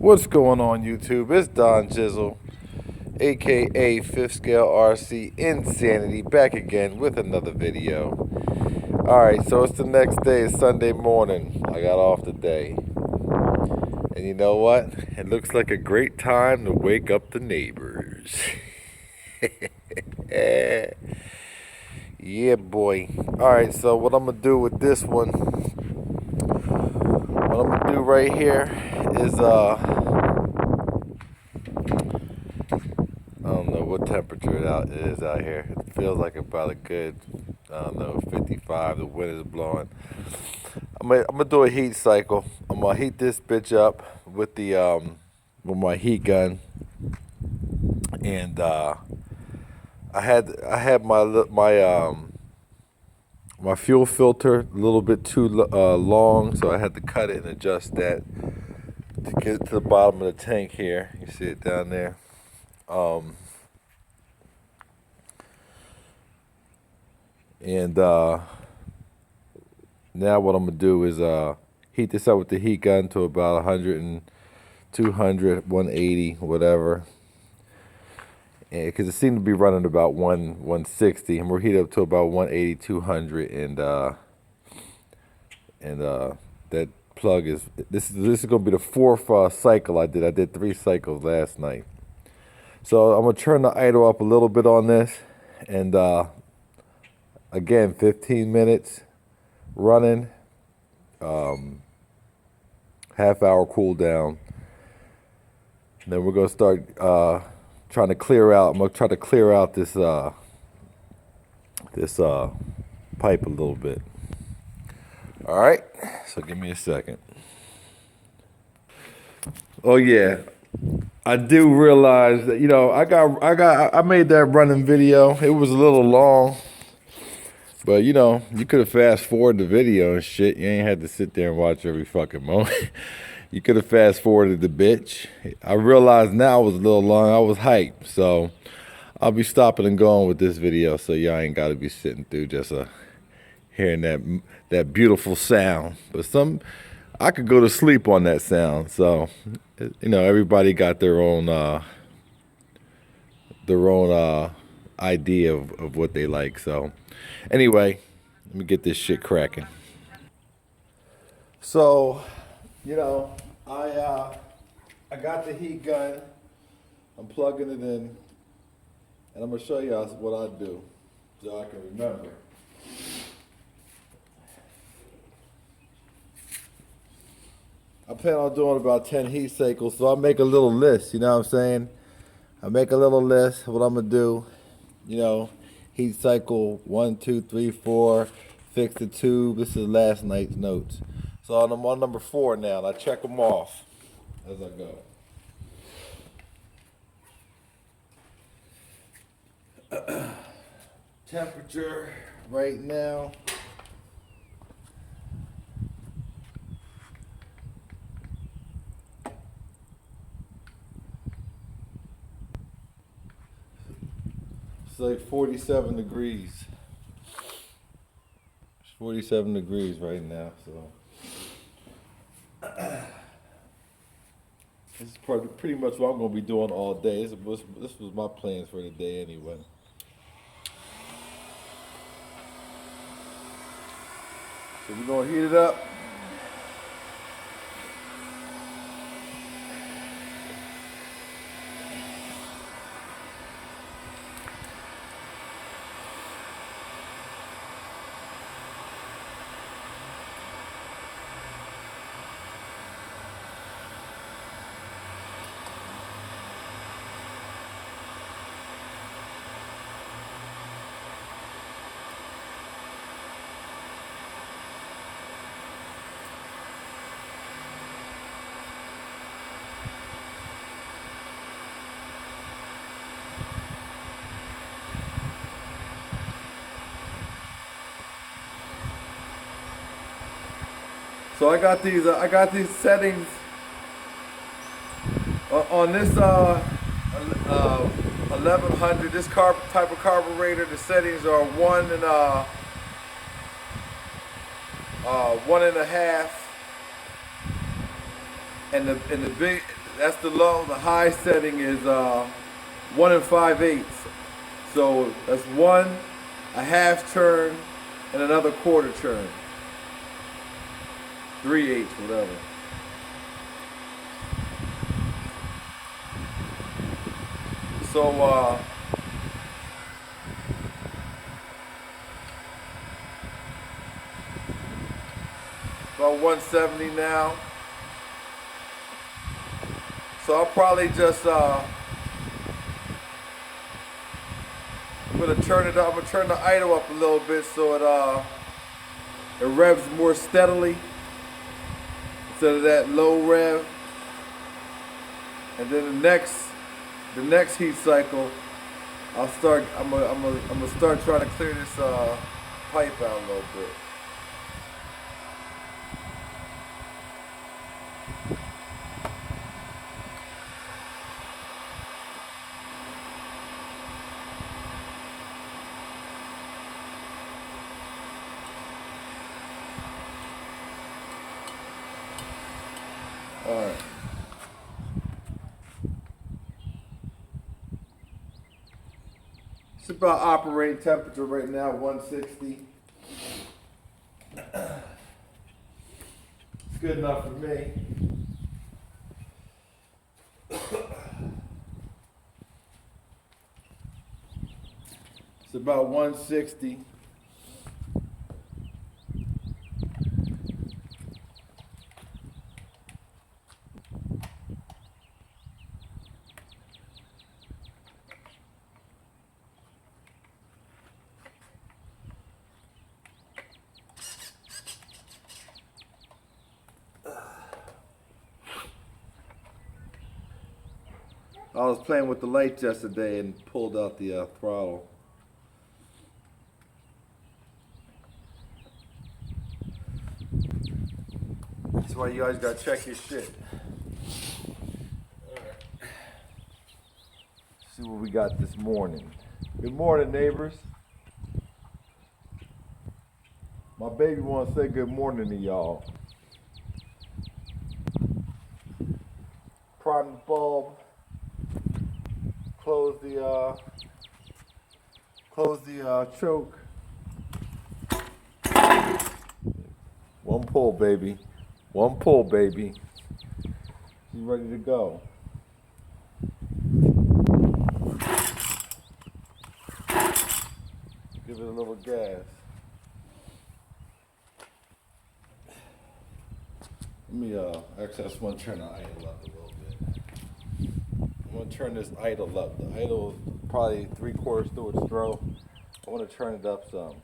What's going on YouTube? It's Don Jizzle, aka Fifth Scale RC Insanity, back again with another video. Alright, so it's the next day, it's Sunday morning. I got off today. And you know what? It looks like a great time to wake up the neighbors. Yeah, boy. Alright, so what I'm gonna do with this one, what I'm gonna do right here is I don't know what temperature it is out here. It feels like about a good, I don't know, 55. The wind is blowing. I'm gonna do a heat cycle. I'm gonna heat this bitch up with with my heat gun, and I had my fuel filter a little bit too long, so I had to cut it and adjust that to get it to the bottom of the tank here. You see it down there. And now what I'm gonna do is heat this up with the heat gun to about 100 and 200, 180, whatever. Because it seemed to be running about 160, and we're heated up to about 180, 200, and that plug is this is gonna be the fourth cycle I did. I did 3 cycles last night. So I'm gonna turn the idle up a little bit on this, and again, 15 minutes running, half-hour cool down. And then we're gonna start trying to clear out. I'm gonna try to clear out this pipe a little bit. All right, so give me a second. Oh yeah, I do realize that, you know, I made that running video. It was a little long, but you know, you could have fast forwarded the video and shit. You ain't had to sit there and watch every fucking moment. You could have fast forwarded the bitch. I realize now it was a little long. I was hyped, so I'll be stopping and going with this video, so y'all ain't got to be sitting through just hearing that beautiful sound. But I could go to sleep on that sound. So you know, everybody got their own idea of what they like. So anyway, let me get this shit cracking. So, you know, I got the heat gun. I'm plugging it in, and I'm gonna show you what I do so I can remember. I plan on doing about 10 heat cycles, so I make a little list. You know what I'm saying? I make a little list. What I'm gonna do, you know, heat cycle 1, 2, 3, 4. Fix the tube. This is last night's notes. So I'm on number 4 now, and I check them off as I go. Temperature right now. It's like 47 degrees. It's 47 degrees right now, so. This is pretty much what I'm going to be doing all day. This was my plans for the day anyway. So we're going to heat it up. So I got these settings on this 1100. This type of carburetor. The settings are 1 and 1.5, and the That's the low. The high setting is 1 5/8. So that's one, a half turn, and another quarter turn. 3/8, whatever. So about 170 now. So I'll probably just I'm gonna turn it up. I'm gonna turn the idle up a little bit so it revs more steadily instead of that low rev. And then the next heat cycle, I'm gonna start trying to clear this pipe out a little bit. All right. It's about operating temperature right now, 160. It's good enough for me. It's about 160. I was playing with the lights yesterday and pulled out the throttle. That's why you guys gotta check your shit. Alright. See what we got this morning. Good morning, neighbors. My baby wants to say good morning to y'all. Prime the bulb. Close the choke. One pull, baby. One pull, baby. She's ready to go. Give it a little gas. Let me actually I just want to turn the idle up a little bit. I'm going to turn this idle up. The idle is probably 3/4 through its throw. I want to turn it up some.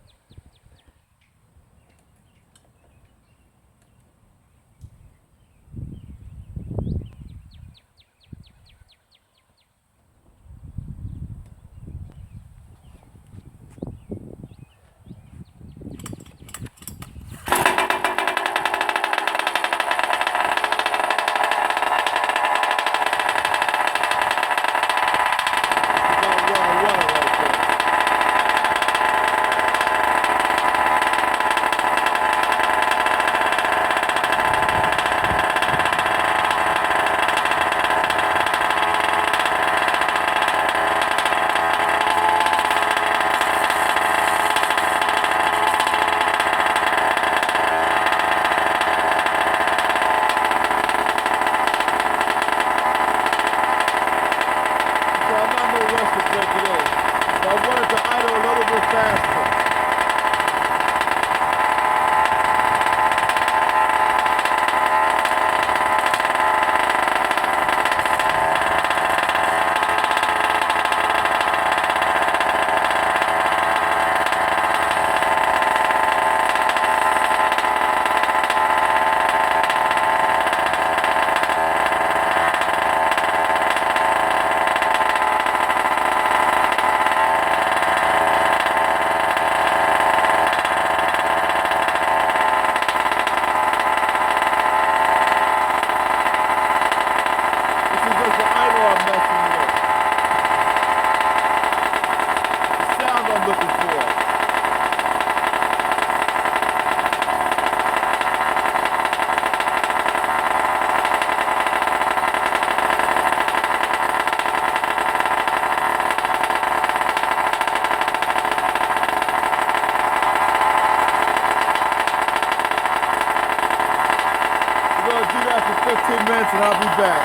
be back.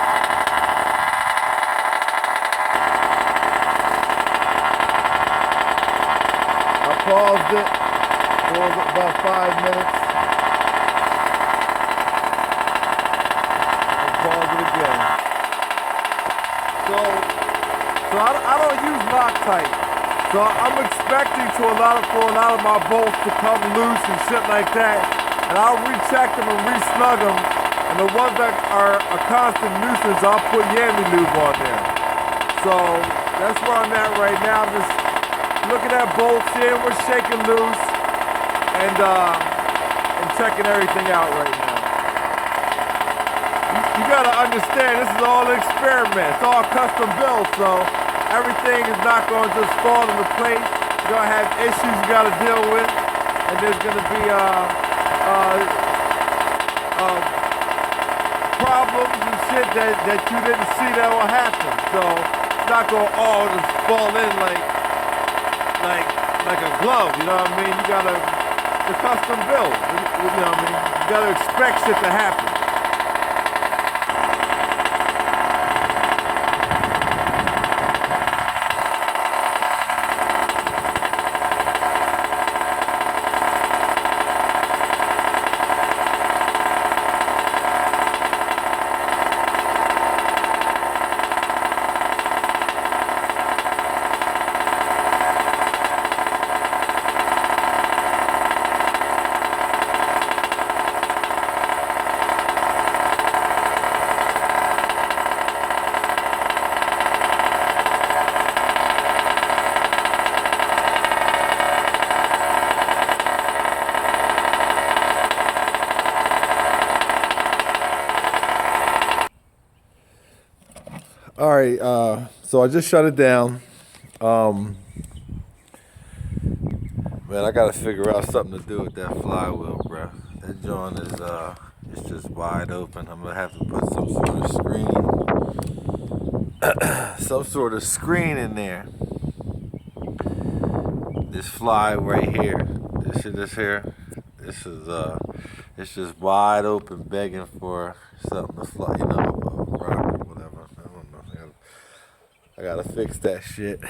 I paused it for about 5 minutes. And pause it again. So I don't use Loctite. So I'm expecting for a lot of my bolts to come loose and shit like that. And I'll recheck them and re-snug them. And the ones that are a constant nuisance, I'll put Yami Lube on there. So that's where I'm at right now. I'm just looking at bolts here. We're shaking loose and checking everything out right now. You gotta understand, this is all an experiment. It's all custom built, so everything is not going to just fall into place. You're gonna have issues you gotta deal with, and there's gonna be problems and shit that you didn't see that will happen. So it's not gonna all just fall in like a glove. You know what I mean? You gotta, the custom build. You know what I mean? You gotta expect shit to happen. All right, so I just shut it down. Man, I gotta figure out something to do with that flywheel, bro. That joint is it's just wide open. I'm gonna have to put some sort of screen in there. This fly right here, this shit is here. This is it's just wide open, begging for something to fly, you know, a rock or whatever. I don't know. I gotta fix that shit.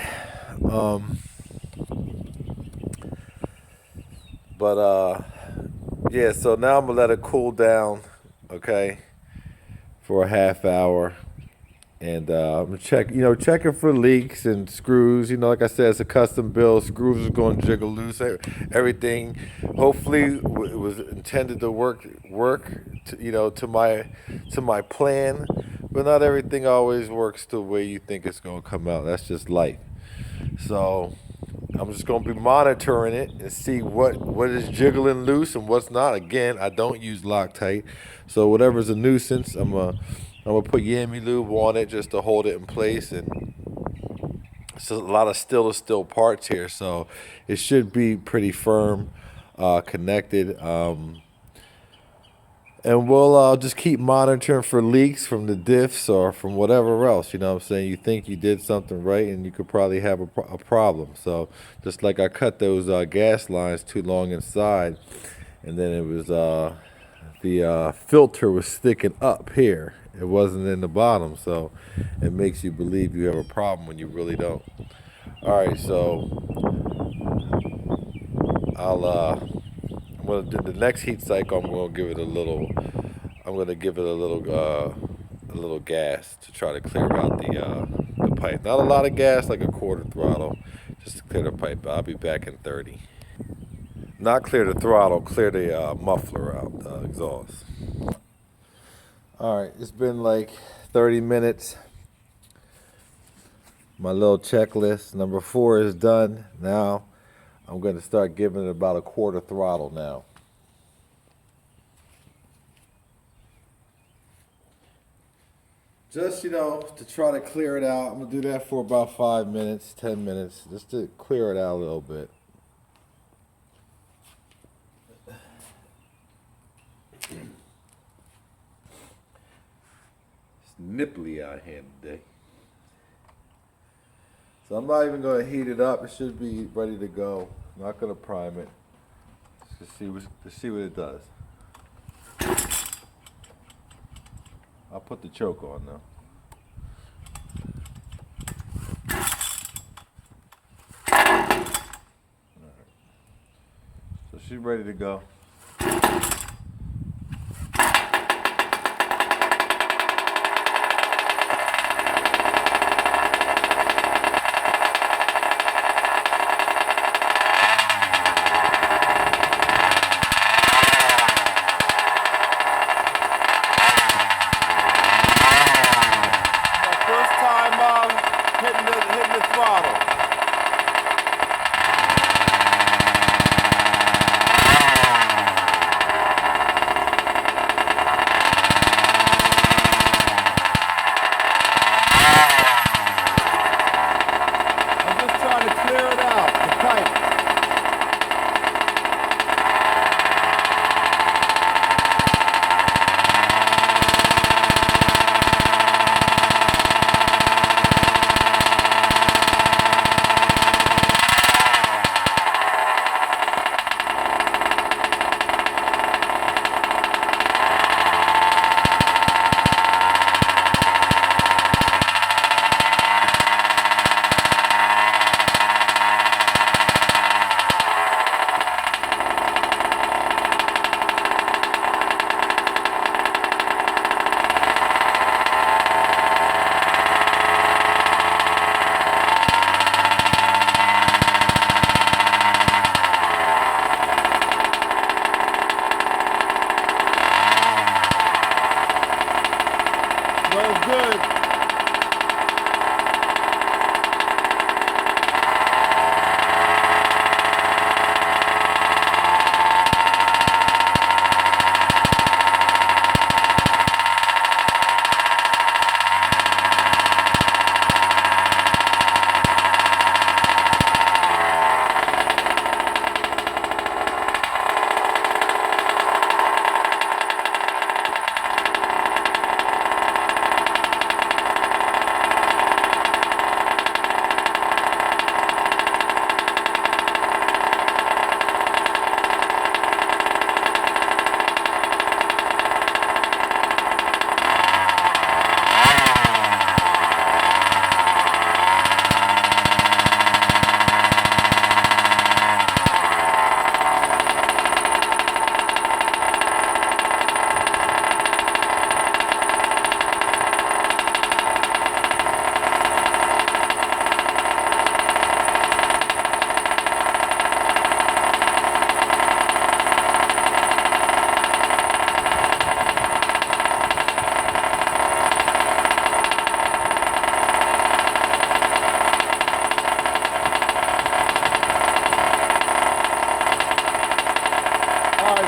Yeah, so now I'm gonna let it cool down, okay, for a half hour. And I'm checking for leaks and screws. You know, like I said, it's a custom build. Screws are going to jiggle loose. Everything, hopefully, it was intended to work. To my plan. But not everything always works the way you think it's going to come out. That's just life. So I'm just going to be monitoring it and see what is jiggling loose and what's not. Again, I don't use Loctite, so whatever's a nuisance, I'm gonna put Yami Lube on it just to hold it in place. And it's a lot of steel parts here, so it should be pretty firm, connected. And we'll just keep monitoring for leaks from the diffs or from whatever else. You know what I'm saying? You think you did something right, and you could probably have a problem. So just like I cut those gas lines too long inside, and then it was the filter was sticking up here. It wasn't in the bottom, so it makes you believe you have a problem when you really don't. All right, so I'm gonna do the next heat cycle. I'm gonna give it a little gas to try to clear out the pipe. Not a lot of gas, like a quarter throttle, just to clear the pipe. I'll be back in 30. Not clear the throttle, clear the muffler out, the exhaust. All right, it's been like 30 minutes. My little checklist, number 4 is done. Now I'm going to start giving it about a quarter throttle now. Just, to try to clear it out. I'm going to do that for about 5 minutes, 10 minutes, just to clear it out a little bit. It's nipply out here today. So I'm not even going to heat it up. It should be ready to go. I'm not going to prime it. Just to see what it does. I'll put the choke on now. All right. So she's ready to go. Hitting the throttle. I'm just trying to clear it out, the pipe. Good.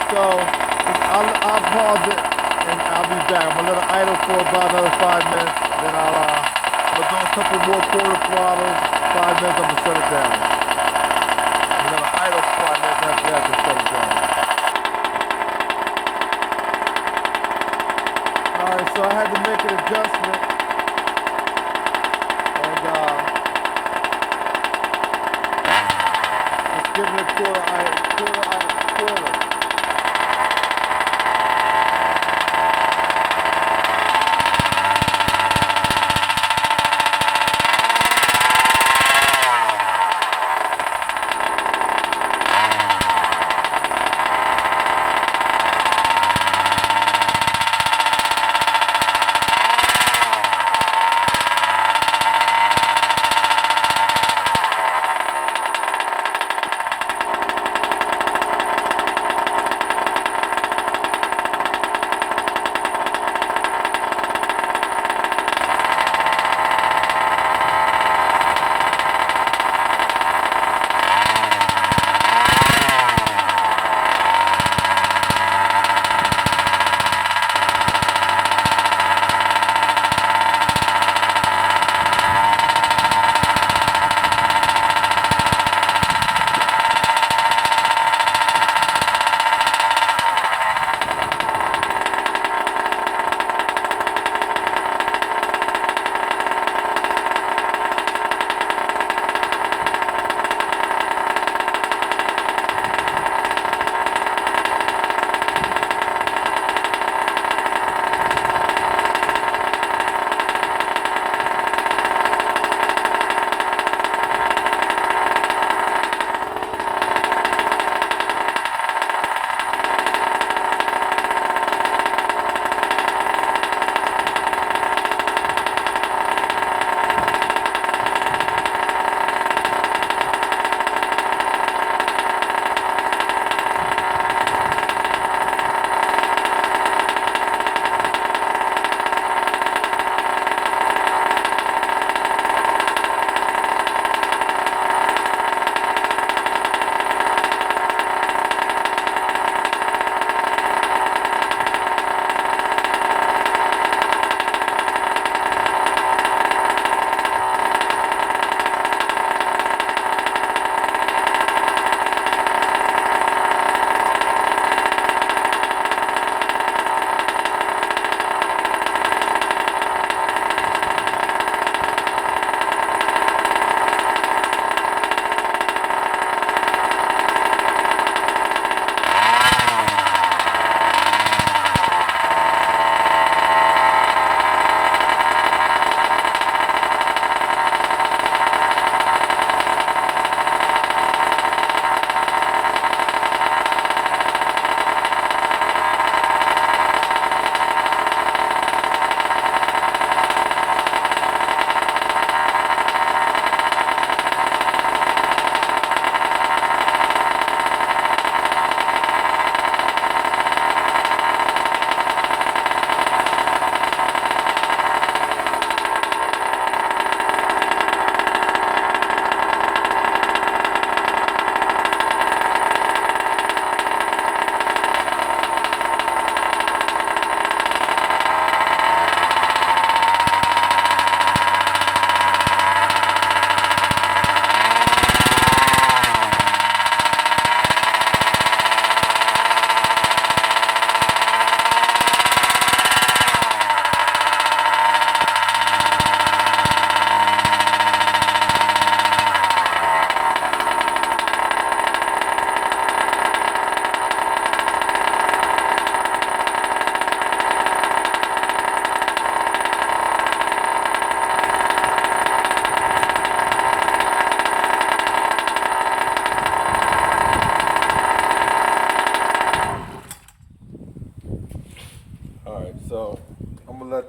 So I'll pause it and I'll be back. I'm gonna let it idle for about another 5 minutes. Then I'm gonna do a couple more quarter throttles. 5 minutes, I'm gonna shut it down. I'm gonna idle for 5 minutes after that to shut it down. Alright, so I had to make an adjustment. And just give it a quarter.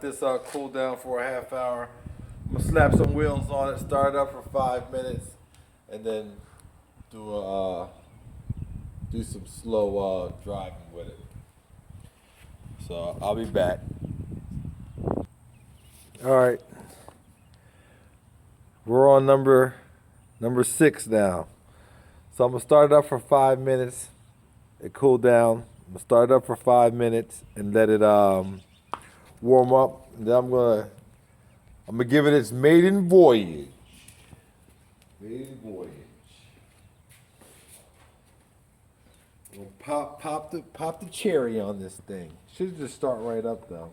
let this cool down for a half hour. I'm gonna slap some wheels on it, start it up for 5 minutes, and then do some slow driving with it. So I'll be back. All right, we're on number 6 now. So I'm gonna start it up for 5 minutes. It cooled down. I'm gonna start it up for 5 minutes and let it warm up. And then I'm gonna give it its maiden voyage. Maiden voyage. We'll pop the cherry on this thing. Should just start right up though.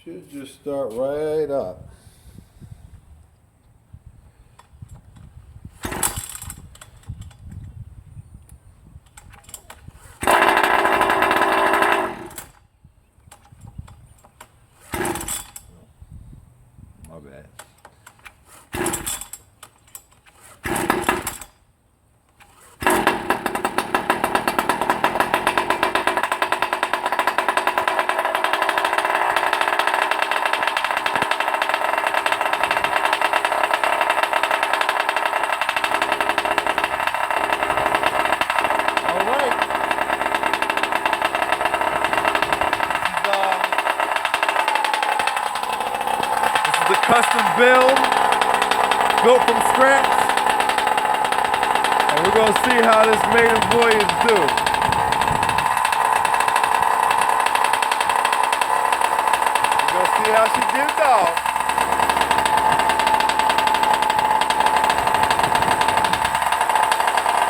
Should just start right up. My bad. Custom build, built from scratch, and we're gonna see how this Maiden Voyage do. We're gonna see how she gives off.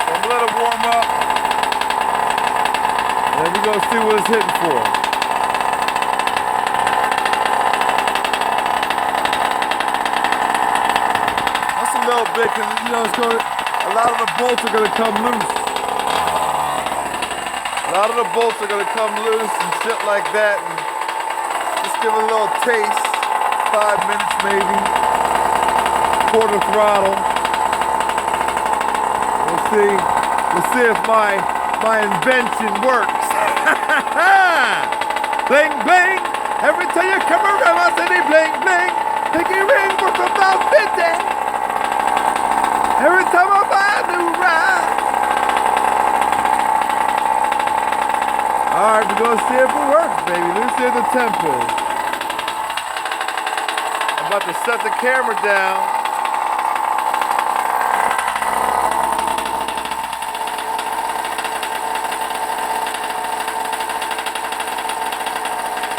So I'm gonna let it warm up, and then we're gonna see what it's hitting for. A little bit, because you know a lot of the bolts are gonna come loose. A lot of the bolts are gonna come loose and shit like that, and just give it a little taste. 5 minutes maybe. Quarter throttle. We'll see if my invention works. Bling bling. Every time you come around, I say bling bling. Pinky ring worth about 50. Every time I buy a new ride. Alright, we're gonna see if it works, baby. Let's see the tempo. I'm about to set the camera down.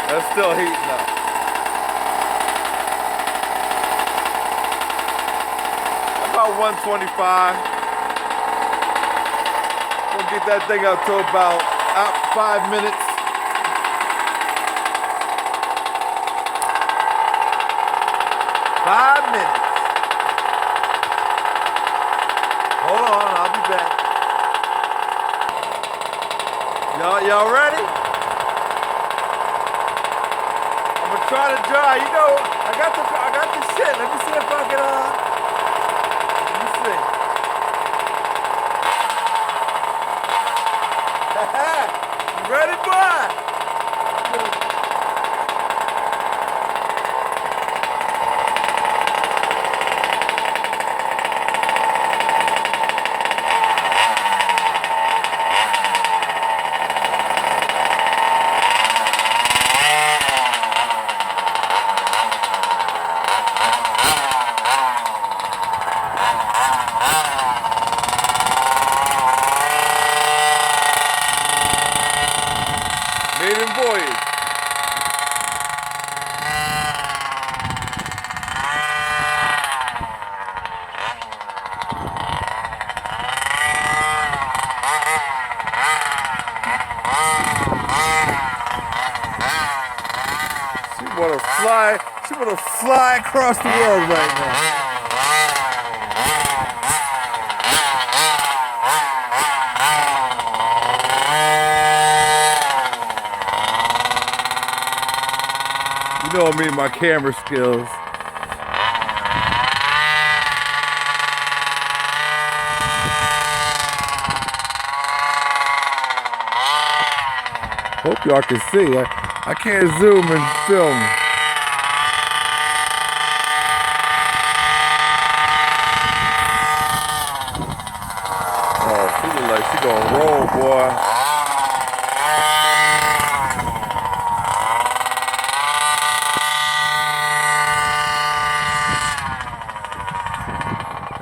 That's still heating up. About 125. We'll get that thing up to about 5 minutes. Hold on, I'll be back. Y'all ready? I'm gonna try to dry. You know, I got the shit. Let me see if I can You ready, boy? Maiden Voyage. She wanna fly across the world right now. You know me, my camera skills. Hope y'all can see. I can't zoom and film. Oh, she look like she gonna roll, boy.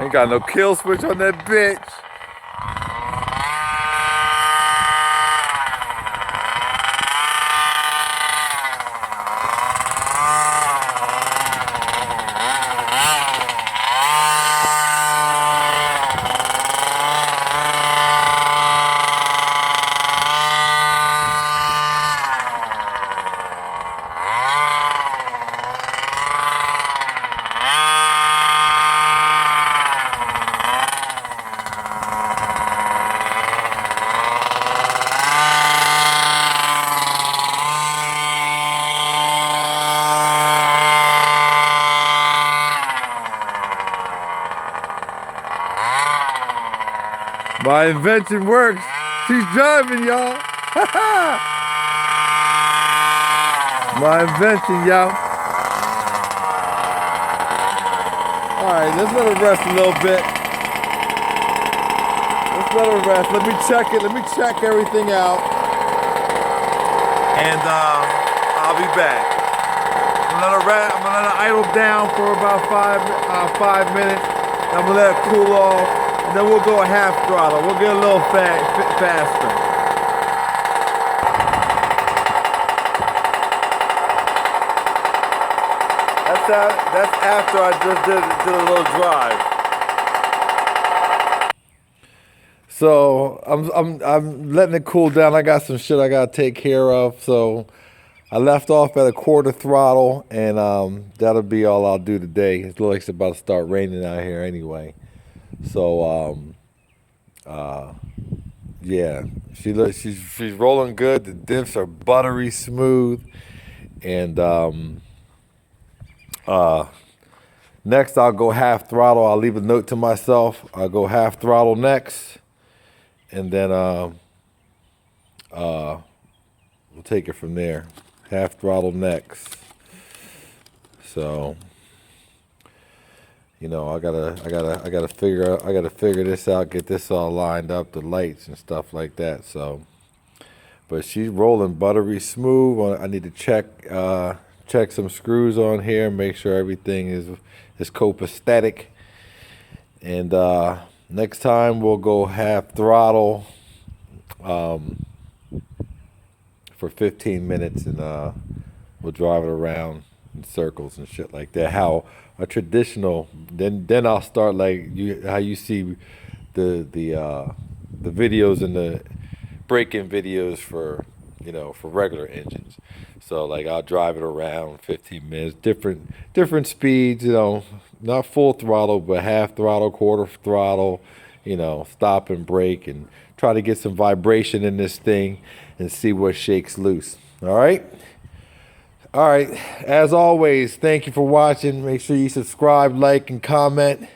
Ain't got no kill switch on that bitch. My invention works. She's driving, y'all. My invention, y'all. All right, let's let her rest a little bit. Let's let her rest. Let me check it. Let me check everything out. And I'll be back. I'm gonna let her rest. I'm gonna let her idle down for about 5 minutes. I'm gonna let it cool off. And then we'll go a half throttle. We'll get a little faster. That's after I just did a little drive. So I'm letting it cool down. I got some shit I gotta take care of. So I left off at a quarter throttle, and that'll be all I'll do today. It looks like it's about to start raining out here anyway. So yeah, she's rolling good. The diffs are buttery smooth, and next I'll go half throttle. I'll leave a note to myself. I'll go half throttle next, and then we'll take it from there. Half throttle next. So, you know, I gotta figure this out, get this all lined up, the lights and stuff like that. So, but she's rolling buttery smooth. I need to check some screws on here, make sure everything is copacetic. And next time we'll go half throttle for 15 minutes, and we'll drive it around in circles and shit like that. How a traditional, then I'll start like how you see the videos and the break-in videos for, you know, for regular engines. So like I'll drive it around 15 minutes, different speeds, you know, not full throttle, but half throttle, quarter throttle, you know, stop and brake, and try to get some vibration in this thing and see what shakes loose. All right. As always, thank you for watching. Make sure you subscribe, like, and comment.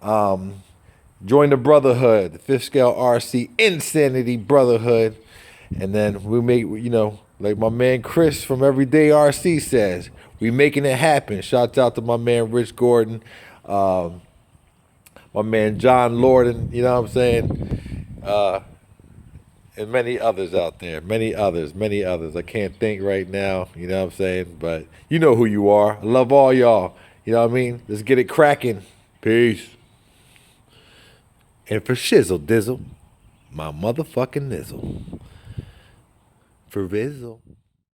Join the Brotherhood, the Fifth Scale RC Insanity Brotherhood. And then we make, you know, like my man Chris from Everyday RC says, we making it happen. Shouts out to my man Rich Gordon, my man John Lorden, you know what I'm saying? And many others out there, many others. I can't think right now, you know what I'm saying? But you know who you are. I love all y'all, you know what I mean? Let's get it cracking. Peace. And for shizzle dizzle, my motherfucking nizzle. For Rizzle.